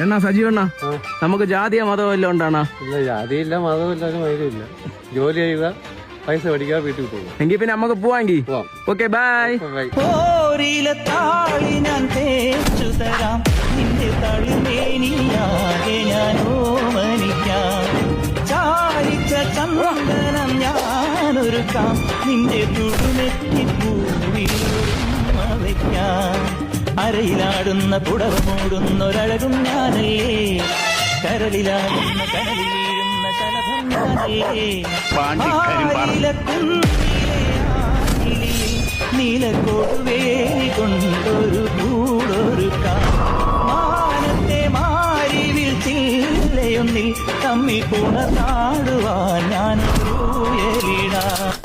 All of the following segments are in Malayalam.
എന്നാ സജീവണ്ണ, നമുക്ക് ജാതിയോ മതമോ എല്ലാം ഉണ്ടാണോ? ഇല്ല, ജാതിയില്ല, മതമില്ല, ഒരു മൈലുമില്ല. ജോലി ചെയ്യുക, പൈസ പഠിക്കുക, വീട്ടിൽ പോകും. എങ്കിൽ പിന്നെ നമുക്ക് പോവാങ്കി. Okay, by. ഞാൻ തേച്ചു തരാം, നിന്റെ തളിമേനിയാകെ ഞാൻ ഓമനിക്കാം. ചാരിച്ച ചന്ദനം ഞാനൊരുക്കാം, നിന്റെ തുടുമെത്തിപ്പൂവിൽ വയ്ക്കാം. അരയിലാടുന്ന പുടവ മൂടുന്നൊരഴകും ഞാനല്ലേ, കരളിലാടുന്ന കനലിൽ വീഴുന്ന ശലഭം ഞാനല്ലേ. നീലക്കൊടുവേലി കൊണ്ടൊരു കൂടൊരുക്കാം. മാനത്തെ മാരിവിൽ ചില്ലയൊന്നിൽ തമ്മിൽ പുണർന്നാടുവാൻ ഞാൻ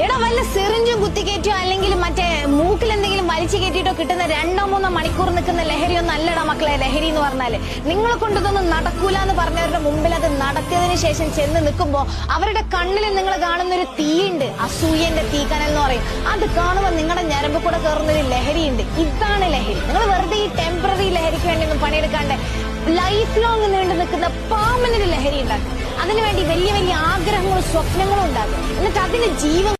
എടാ, വല്ല സിറിഞ്ചും കുത്തിക്കയറ്റോ അല്ലെങ്കിൽ മറ്റേ മൂക്കിൽ എന്തെങ്കിലും വലിച്ചു കയറ്റിട്ടോ കിട്ടുന്ന 2-3 മണിക്കൂർ നിൽക്കുന്ന ലഹരിയൊന്നും അല്ലടാ മക്കളെ. ലഹരി എന്ന് പറഞ്ഞാല് നിങ്ങളെ കൊണ്ടതൊന്നും നടക്കൂല എന്ന് പറഞ്ഞവരുടെ മുമ്പിൽ അത് നടത്തിയതിനു ശേഷം ചെന്ന് നിൽക്കുമ്പോ അവരുടെ കണ്ണിൽ നിങ്ങൾ കാണുന്ന ഒരു തീയുണ്ട്, അസൂയന്റെ തീക്കനൽ എന്ന് പറയും. അത് കാണുമ്പോൾ നിങ്ങളുടെ ഞരമ്പ് കൂടെ കയറുന്നൊരു ലഹരിയുണ്ട്. ഇതാണ് ലഹരി. നിങ്ങൾ വെറുതെ ഈ ടെമ്പററി ലഹരിക്ക് വേണ്ടി ഒന്നും പണിയെടുക്കാണ്ട് ലൈഫ് ലോങ് നീണ്ടു നിൽക്കുന്ന പാമ്പനൊരു ലഹരി ഉണ്ടാക്കും. അതിനുവേണ്ടി വലിയ വലിയ ആഗ്രഹങ്ങളും സ്വപ്നങ്ങളും ഉണ്ടാകും. എന്നിട്ട് അതിന് ജീവൻ